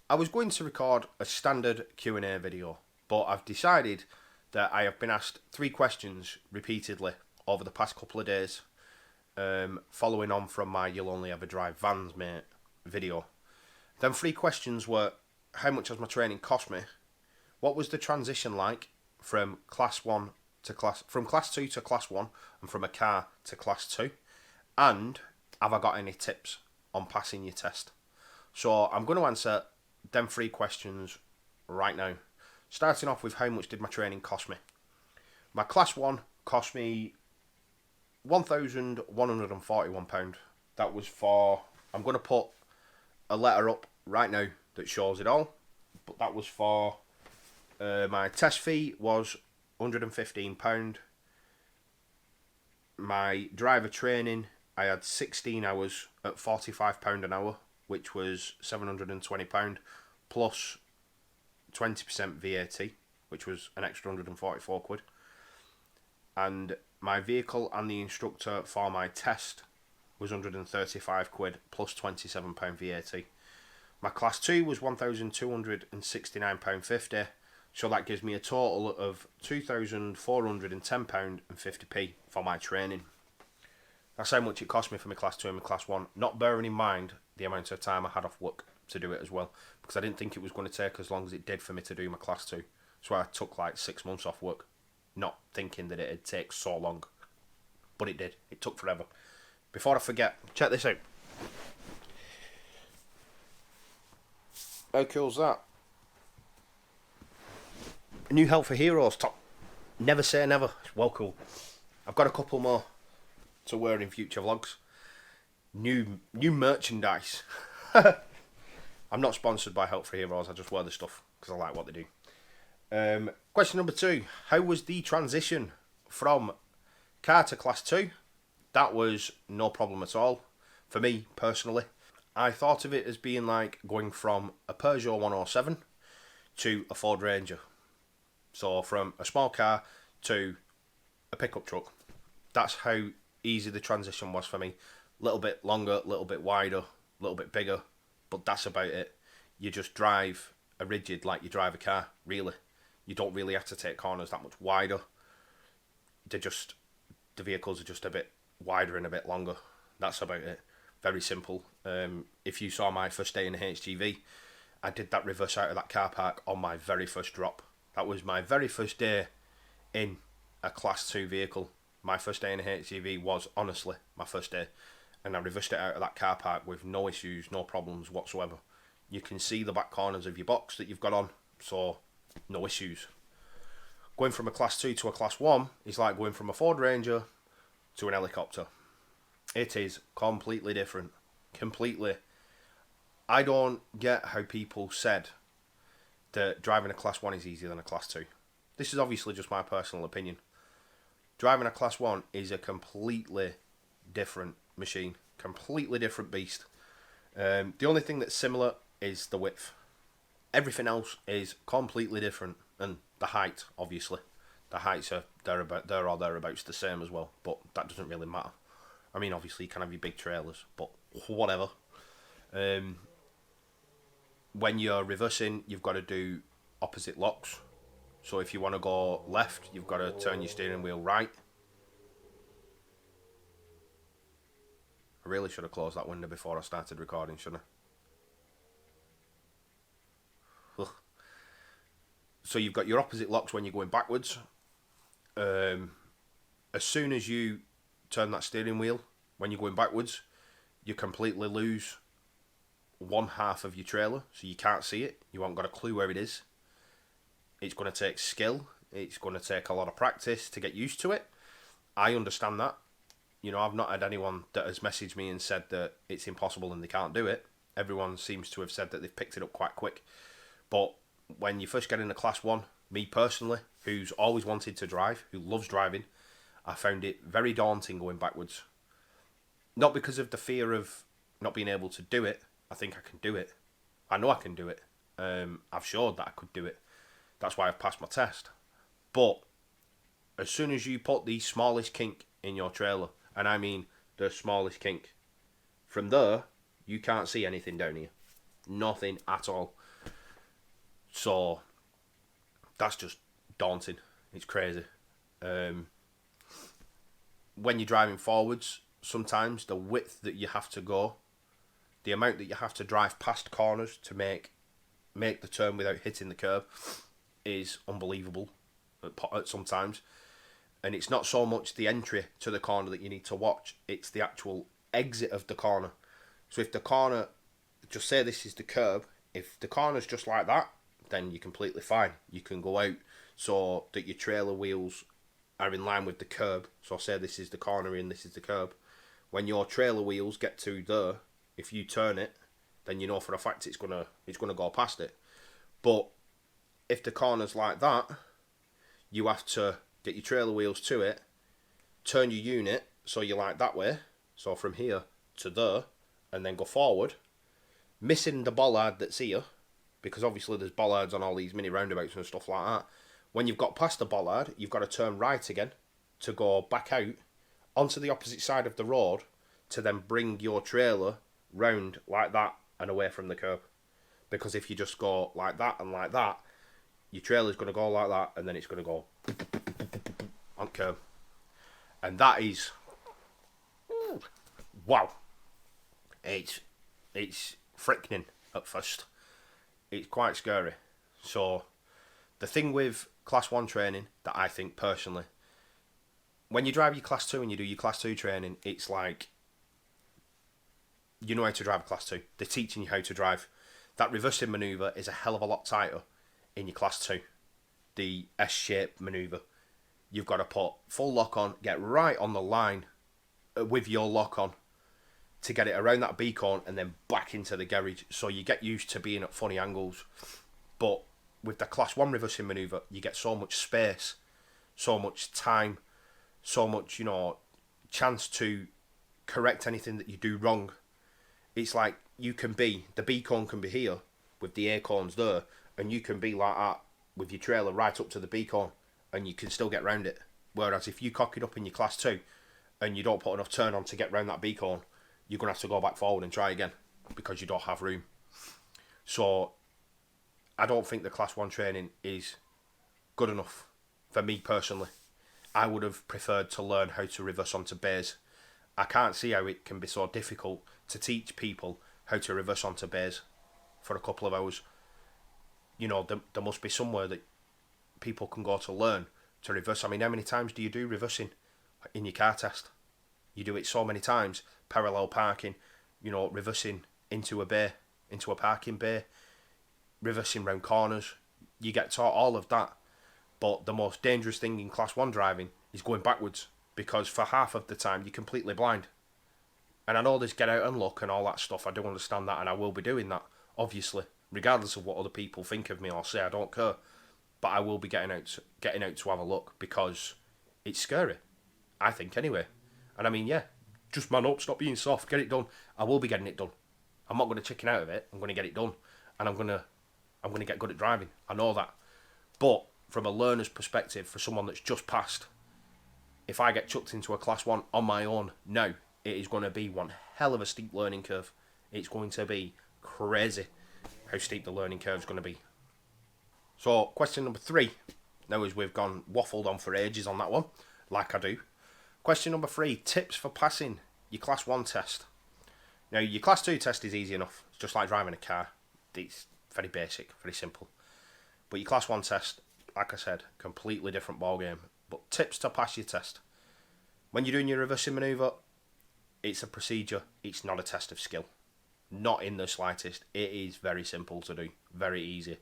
I was going to record a standard Q&A video, but I've decided that I have been asked 3 questions repeatedly over the past couple of days, following on from my You'll Only Ever Drive Vans Mate video. Them 3 questions were: how much has my training cost me? What was the transition like from class 2 to class 1, and from a car to class 2? And have I got any tips on passing your test? So I'm going to answer them 3 questions right now. Starting off with, how much did my training cost me? My class 1 cost me £1,141. That was for, I'm going to put a letter up right now that shows it all, but that was for my test fee was £115. My driver training, I had 16 hours at £45 an hour, which was £720, plus 20% VAT, which was an extra £144. And my vehicle and the instructor for my test was £135 plus £27 VAT. My class 2 was £1,269.50, so that gives me a total of £2,410.50p for my training. That's how much it cost me for my class 2 and my class 1, not bearing in mind the amount of time I had off work to do it as well, because I didn't think it was going to take as long as it did for me to do my class 2. So I took like 6 months off work, not thinking that it'd take so long. But it did. It took forever. Before I forget, check this out. How cool's that? A new Help for Heroes top. Never say never. It's well cool. I've got a couple more to wear in future vlogs. New merchandise. I'm not sponsored by Help for Heroes. I just wear the stuff because I like what they do. Question number 2. How was the transition from car to class 2? That was no problem at all. For me, personally, I thought of it as being like going from a Peugeot 107 to a Ford Ranger. So from a small car to a pickup truck. That's how easy the transition was for me. A little bit longer, a little bit wider, a little bit bigger, but that's about it. You just drive a rigid like you drive a car, really. You don't really have to take corners that much wider. The vehicles are just a bit wider and a bit longer. That's about it. Very simple. If you saw my first day in a HGV, I did that reverse out of that car park on my very first drop. That was my very first day in a class 2 vehicle. My first day in a HGV was honestly my first day, and I reversed it out of that car park with no issues, no problems whatsoever. You can see the back corners of your box that you've got on, so no issues. Going from a class 2 to a class 1 is like going from a Ford Ranger to an helicopter. It is completely different. Completely. I don't get how people said that driving a class 1 is easier than a class 2. This is obviously just my personal opinion. Driving a class 1 is a completely different machine. Completely different beast. The only thing that's similar is the width. Everything else is completely different. And the height, obviously. The heights are there or thereabouts the same as well. But that doesn't really matter. I mean, obviously you can have your big trailers, but whatever. When you're reversing, you've got to do opposite locks. So if you want to go left, you've got to turn your steering wheel right. I really should have closed that window before I started recording, shouldn't I? Ugh. So you've got your opposite locks when you're going backwards. As soon as you turn that steering wheel, when you're going backwards, you completely lose one half of your trailer, so you can't see it. You haven't got a clue where it is. It's going to take skill. It's going to take a lot of practice to get used to it. I understand that. You know, I've not had anyone that has messaged me and said that it's impossible and they can't do it. Everyone seems to have said that they've picked it up quite quick. But when you first get into class 1, me personally, who's always wanted to drive, who loves driving, I found it very daunting going backwards. Not because of the fear of not being able to do it. I think I can do it. I know I can do it. I've showed that I could do it. That's why I've passed my test. But as soon as you put the smallest kink in your trailer, and I mean the smallest kink, from there, you can't see anything down here. Nothing at all. So that's just daunting. It's crazy. When you're driving forwards, sometimes the width that you have to go, the amount that you have to drive past corners to make the turn without hitting the curb is unbelievable at sometimes. And it's not so much the entry to the corner that you need to watch, it's the actual exit of the corner. So if the corner, just say this is the curb, if the corner's just like that, then you're completely fine. You can go out so that your trailer wheels are in line with the curb. So say this is the corner and this is the curb. When your trailer wheels get to there, if you turn it, then you know for a fact it's gonna go past it. But if the corner's like that, you have to get your trailer wheels to it, turn your unit so you're like that way, so from here to there, and then go forward, missing the bollard that's here, because obviously there's bollards on all these mini roundabouts and stuff like that. When you've got past the bollard, you've got to turn right again to go back out onto the opposite side of the road to then bring your trailer round like that and away from the curb. Because if you just go like that and like that, your trailer's going to go like that and then it's going to go on curb. And that is, wow, it's frightening at first. It's quite scary. So the thing with class 1 training that I think personally, when you drive your class 2 and you do your class 2 training, it's like you know how to drive a class 2. They're teaching you how to drive. That reversing manoeuvre is a hell of a lot tighter in your class 2. The S-shaped manoeuvre. You've got to put full lock on, get right on the line with your lock on to get it around that beacon and then back into the garage. So you get used to being at funny angles. But with the class 1 reversing manoeuvre, you get so much space, so much time, so much, chance to correct anything that you do wrong. It's like the beacon can be here with the acorns there, and you can be like that with your trailer right up to the beacon, and you can still get round it. Whereas if you cock it up in your class 2 and you don't put enough turn on to get round that beacon, you're going to have to go back forward and try again because you don't have room. So I don't think the class 1 training is good enough for me personally. I would have preferred to learn how to reverse onto bays. I can't see how it can be so difficult to teach people how to reverse onto bays for a couple of hours. There must be somewhere that people can go to learn to reverse. I mean, how many times do you do reversing in your car test? You do it so many times. Parallel parking, reversing into a bay, into a parking bay, reversing round corners. You get taught all of that. But the most dangerous thing in class 1 driving is going backwards, because for half of the time you're completely blind. And I know there's get out and look and all that stuff. I do understand that, and I will be doing that, obviously, regardless of what other people think of me or say. I don't care. But I will be getting out to have a look, because it's scary, I think, anyway. And I mean, yeah, just man up, stop being soft, get it done. I will be getting it done. I'm not going to chicken out of it. I'm going to get it done, and I'm going to get good at driving. I know that. But from a learner's perspective, for someone that's just passed, if I get chucked into a class 1 on my own now, it is going to be one hell of a steep learning curve. It's going to be crazy how steep the learning curve is going to be. So question number 3, now as we've waffled on for ages on that one, like I do. Question number 3, tips for passing your class 1 test. Now your class 2 test is easy enough. It's just like driving a car. It's very basic, very simple. But your class 1 test, like I said, completely different ballgame. But tips to pass your test. When you're doing your reversing manoeuvre, it's a procedure. It's not a test of skill. Not in the slightest. It is very simple to do. Very easy.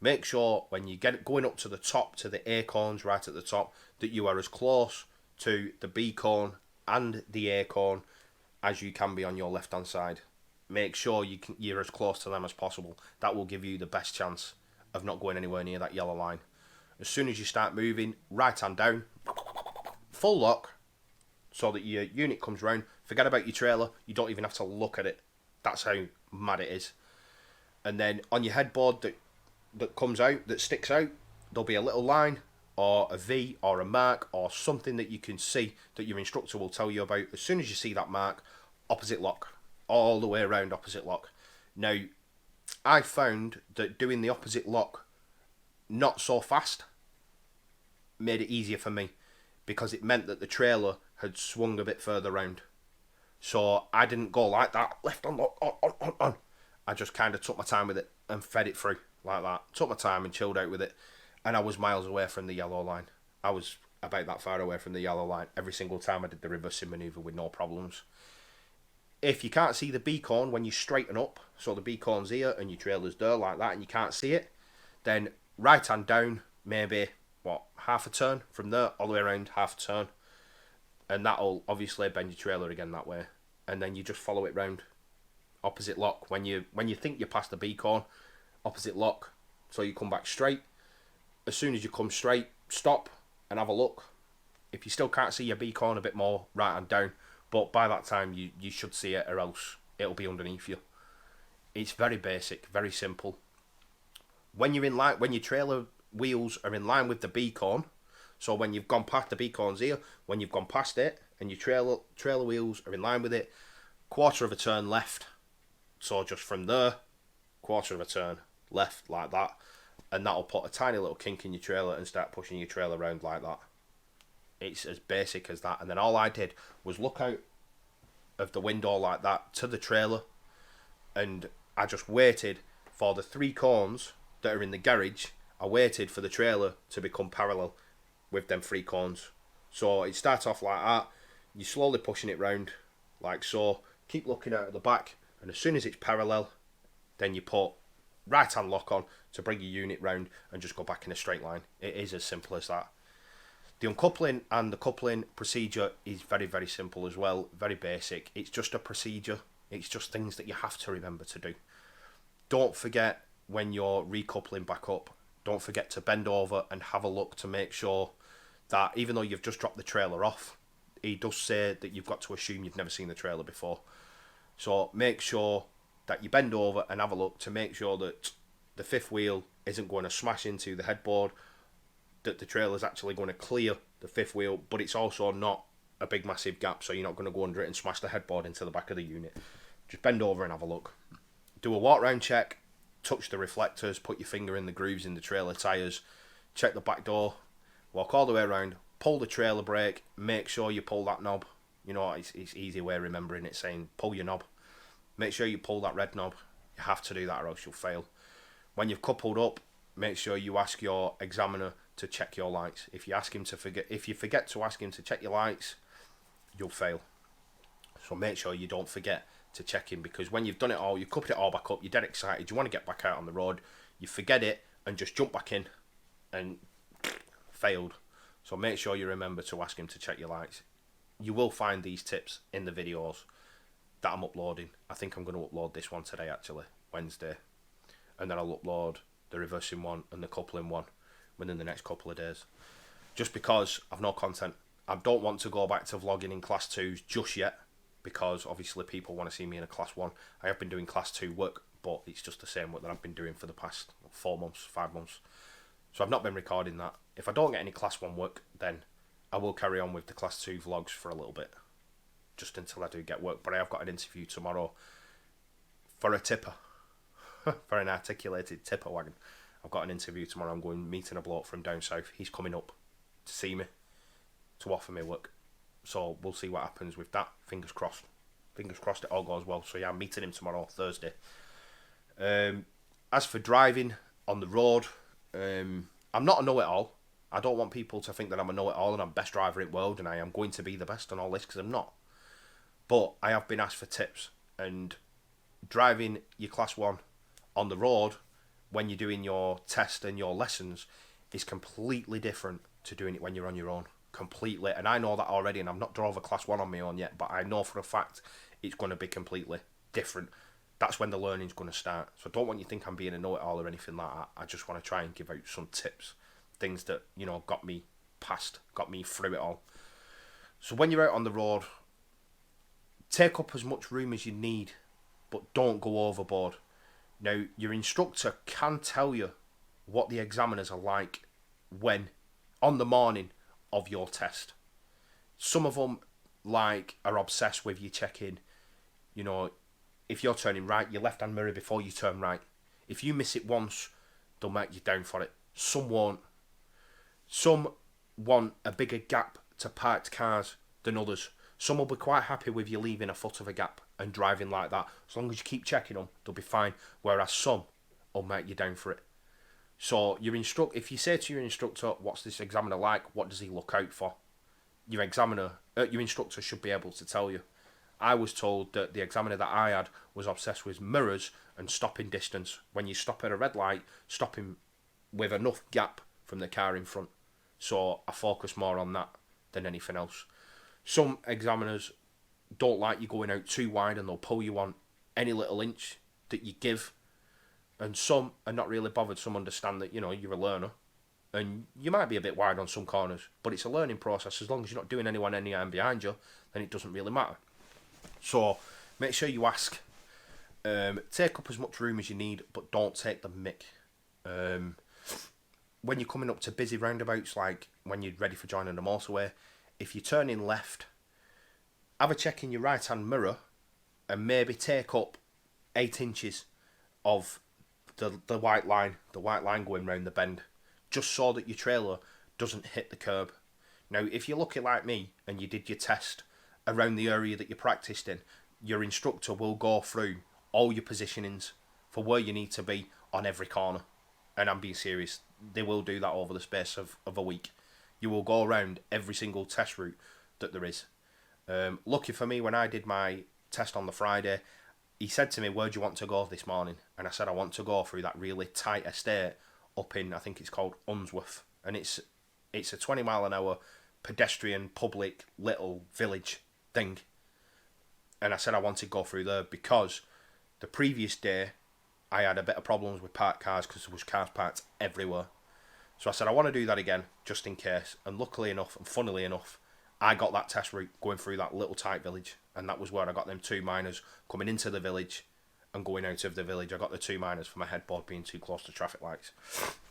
Make sure when you get going up to the top, to the acorns right at the top, that you are as close to the beacon and the acorn as you can be on your left hand side. Make sure you're as close to them as possible. That will give you the best chance of not going anywhere near that yellow line. As soon as you start moving, right hand down, full lock, so that your unit comes round. Forget about your trailer. You don't even have to look at it. That's how mad it is. And then on your headboard that comes out, that sticks out, there'll be a little line or a V or a mark or something that you can see that your instructor will tell you about. As soon as you see that mark, opposite lock. All the way around opposite lock. Now, I found that doing the opposite lock not so fast made it easier for me, because it meant that the trailer had swung a bit further round. So I didn't go like that, left on. I just kind of took my time with it and fed it through like that. Took my time and chilled out with it. And I was miles away from the yellow line. I was about that far away from the yellow line every single time I did the reversing manoeuvre with no problems. If you can't see the beacon when you straighten up, so the beacon's here and your trailer's there like that and you can't see it, then right hand down, maybe, half a turn from there, all the way around, half a turn. And that'll obviously bend your trailer again that way. And then you just follow it round. Opposite lock. When you think you're past the beacon, opposite lock. So you come back straight. As soon as you come straight, stop and have a look. If you still can't see your beacon, a bit more right hand down. But by that time, you should see it, or else it'll be underneath you. It's very basic, very simple. When you're in line, when your trailer wheels are in line with the beacon, so when you've gone past the beacon's here, when you've gone past it, and your trailer wheels are in line with it, quarter of a turn left. So just from there, quarter of a turn left like that, and that'll put a tiny little kink in your trailer and start pushing your trailer around like that. It's as basic as that. And then all I did was look out of the window like that to the trailer, and I just waited for the 3 cones that are in the garage. I waited for the trailer to become parallel with them 3 cones. So it starts off like that. You're slowly pushing it round like so. Keep looking out at the back, and as soon as it's parallel, then you put right hand lock on to bring your unit round and just go back in a straight line. It is as simple as that. The uncoupling and the coupling procedure is very, very simple as well. Very basic. It's just a procedure. It's just things that you have to remember to do. Don't forget, when you're recoupling back up, don't forget to bend over and have a look to make sure that even though you've just dropped the trailer off, he does say that you've got to assume you've never seen the trailer before. So make sure that you bend over and have a look to make sure that the 5th wheel isn't going to smash into the headboard, that the trailer's actually going to clear the 5th wheel, but it's also not a big massive gap, so you're not going to go under it and smash the headboard into the back of the unit. Just bend over and have a look. Do a walk round check, touch the reflectors, put your finger in the grooves in the trailer tyres, check the back door, walk all the way around, pull the trailer brake, make sure you pull that knob. You know, it's easy way of remembering it, saying pull your knob. Make sure you pull that red knob. You have to do that or else you'll fail. When you've coupled up, make sure you ask your examiner to check your lights. If you forget to ask him to check your lights, you'll fail. So make sure you don't forget to check him, because when you've done it all, you coupled it all back up, you're dead excited, you want to get back out on the road, you forget it and just jump back in and failed. So make sure you remember to ask him to check your lights. You will find these tips in the videos that I'm uploading. I think I'm going to upload this one today, actually, Wednesday, and then I'll upload the reversing one and the coupling one within the next couple of days, just because I've no content. I don't want to go back to vlogging in class 2s just yet, because obviously people want to see me in a class 1. I have been doing class 2 work, but it's just the same work that I've been doing for the past 4 months, 5 months. So I've not been recording that. If I don't get any class 1 work, then I will carry on with the class 2 vlogs for a little bit, just until I do get work. But I have got an interview tomorrow for a tipper, for an articulated tipper wagon. I've got an interview tomorrow. I'm going meeting a bloke from down south. He's coming up to see me, to offer me work. So we'll see what happens with that. Fingers crossed. Fingers crossed it all goes well. So yeah, I'm meeting him tomorrow, Thursday. As for driving on the road, I'm not a know-it-all. I don't want people to think that I'm a know-it-all and I'm best driver in the world and I am going to be the best on all this, because I'm not. But I have been asked for tips, and driving your class 1 on the road when you're doing your test and your lessons is completely different to doing it when you're on your own. Completely. And I know that already, and I've not drove a class 1 on my own yet, but I know for a fact it's going to be completely different. That's when the learning's going to start. So I don't want you to think I'm being a know-it-all or anything like that. I just want to try and give out some tips, things that, you know, got me past, got me through it all. So when you're out on the road, take up as much room as you need, but don't go overboard. Now, your instructor can tell you what the examiners are like when, on the morning of your test. Some of them, are obsessed with you checking, you know, if you're turning right, your left-hand mirror before you turn right. If you miss it once, they'll mark you down for it. Some won't. Some want a bigger gap to parked cars than others. Some will be quite happy with you leaving a foot of a gap and driving like that. As long as you keep checking them, they'll be fine. Whereas some will make you down for it. So if you say to your instructor, "What's this examiner like? What does he look out for?" Your instructor should be able to tell you. I was told that the examiner that I had was obsessed with mirrors and stopping distance. When you stop at a red light, stopping with enough gap from the car in front. So I focus more on that than anything else. Some examiners don't like you going out too wide and they'll pull you on any little inch that you give. And some are not really bothered. Some understand that, you're a learner. And you might be a bit wide on some corners, but it's a learning process. As long as you're not doing anyone any harm behind you, then it doesn't really matter. So make sure you ask. Take up as much room as you need, but don't take the mick. When you're coming up to busy roundabouts, like when you're ready for joining the motorway, if you're turning left, have a check in your right hand mirror and maybe take up 8 inches of the white line going round the bend, just so that your trailer doesn't hit the curb. Now, if you're lucky like me and you did your test around the area that you practiced in, your instructor will go through all your positionings for where you need to be on every corner. And I'm being serious, they will do that over the space of a week. You will go around every single test route that there is. Lucky for me, when I did my test on the Friday, he said to me, "Where do you want to go this morning?" And I said, "I want to go through that really tight estate up in, I think it's called Unsworth." And it's a 20 mile an hour pedestrian, public, little village thing. And I said I wanted to go through there because the previous day I had a bit of problems with parked cars because there was cars parked everywhere. So I said I want to do that again just in case. And luckily enough, and funnily enough, I got that test route going through that little tight village. And that was where I got them 2 minors coming into the village and going out of the village. I got the 2 minors for my headboard being too close to traffic lights.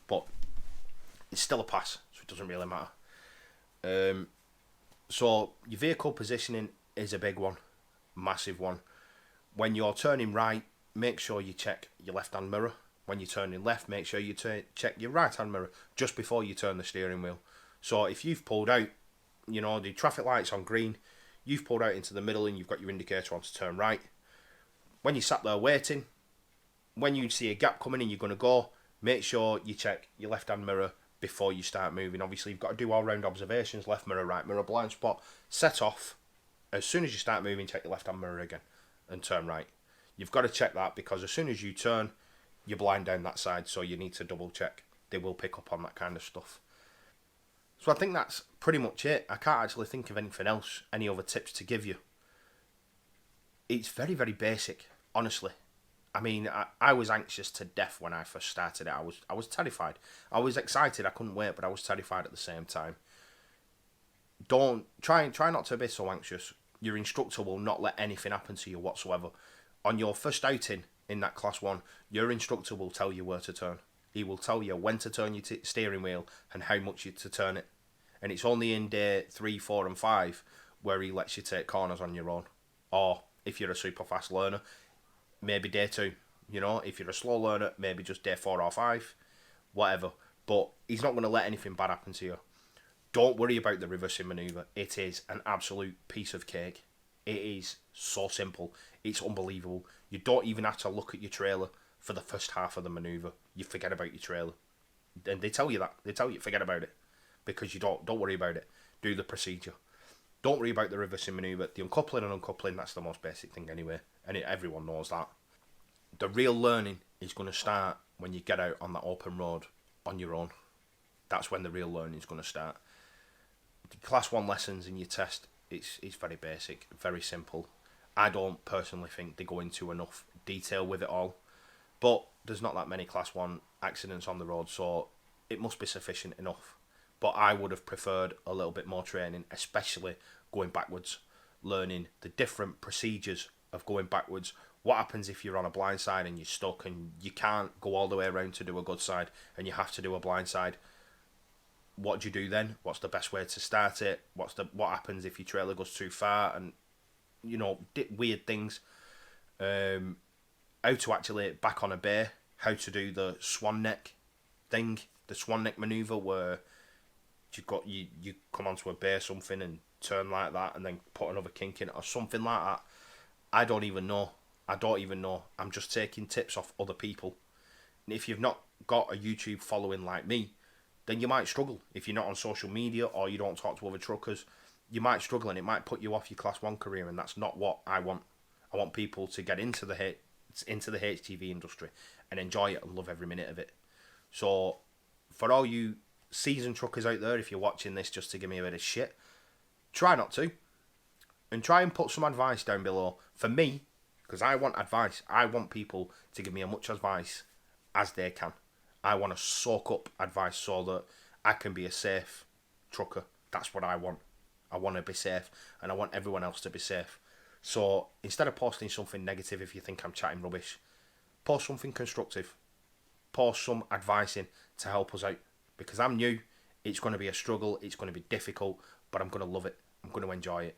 But it's still a pass, so it doesn't really matter. So your vehicle positioning is a big one, massive one. When you're turning right, make sure you check your left-hand mirror. When you're turning left, make sure you check your right-hand mirror just before you turn the steering wheel. So if you've pulled out, the traffic light's on green, you've pulled out into the middle and you've got your indicator on to turn right. When you sat there waiting, when you see a gap coming and you're going to go, make sure you check your left-hand mirror before you start moving. Obviously, you've got to do all-round observations, left mirror, right mirror, blind spot, set off. As soon as you start moving, check your left-hand mirror again and turn right. You've got to check that because as soon as you turn, you're blind down that side, so you need to double-check. They will pick up on that kind of stuff. So I think that's pretty much it. I can't actually think of anything else, any other tips to give you. It's very, very basic, honestly. I mean, I was anxious to death when I first started it. I was terrified. I was excited. I couldn't wait, but I was terrified at the same time. Don't try not to be so anxious. Your instructor will not let anything happen to you whatsoever. On your first outing in that class 1, your instructor will tell you where to turn. He will tell you when to turn your steering wheel and how much to turn it. And it's only in day 3, 4 and 5 where he lets you take corners on your own. Or if you're a super fast learner, maybe day 2. If you're a slow learner, maybe just day 4 or 5. Whatever. But he's not going to let anything bad happen to you. Don't worry about the reversing manoeuvre. It is an absolute piece of cake. It is so simple. It's unbelievable. You don't even have to look at your trailer for the first half of the manoeuvre. You forget about your trailer. And they tell you that. They tell you forget about it. Because you don't worry about it. Do the procedure. Don't worry about the reversing manoeuvre. The uncoupling and uncoupling, that's the most basic thing anyway. And everyone knows that. The real learning is going to start when you get out on that open road on your own. That's when the real learning is going to start. The class 1 lessons in your test, it's very basic, very simple. I don't personally think they go into enough detail with it all. But there's not that many class 1 accidents on the road, so it must be sufficient enough. But I would have preferred a little bit more training, especially going backwards, learning the different procedures of going backwards. What happens if you're on a blind side and you're stuck and you can't go all the way around to do a good side and you have to do a blind side? What do you do then? What's the best way to start it? What happens if your trailer goes too far? And weird things. How to actually back on a bay. How to do the swan neck thing, the swan neck maneuver where you come onto a bay or something and turn like that and then put another kink in it or something like that. I don't even know. I'm just taking tips off other people. And if you've not got a YouTube following like me, then you might struggle. If you're not on social media or you don't talk to other truckers, you might struggle and it might put you off your Class 1 career, and that's not what I want. I want people to get into the HGV industry and enjoy it and love every minute of it. So, for all you seasoned truckers out there, if you're watching this just to give me a bit of shit, try not to. And try and put some advice down below for me, because I want advice. I want people to give me as much advice as they can. I want to soak up advice so that I can be a safe trucker. That's what I want. I want to be safe, and I want everyone else to be safe. So instead of posting something negative, if you think I'm chatting rubbish, post something constructive. Post some advice in to help us out. Because I'm new, it's going to be a struggle, it's going to be difficult, but I'm going to love it. I'm going to enjoy it.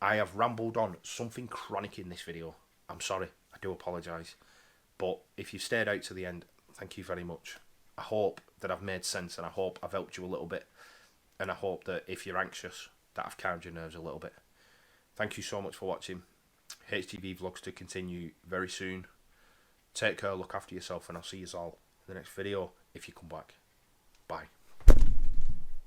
I have rambled on something chronic in this video. I'm sorry, I do apologise. But if you stayed out to the end, thank you very much. I hope that I've made sense, and I hope I've helped you a little bit. And I hope that if you're anxious, that I've calmed your nerves a little bit. Thank you so much for watching. HGV vlogs to continue very soon. Take care, look after yourself, and I'll see you all in the next video if you come back. Bye.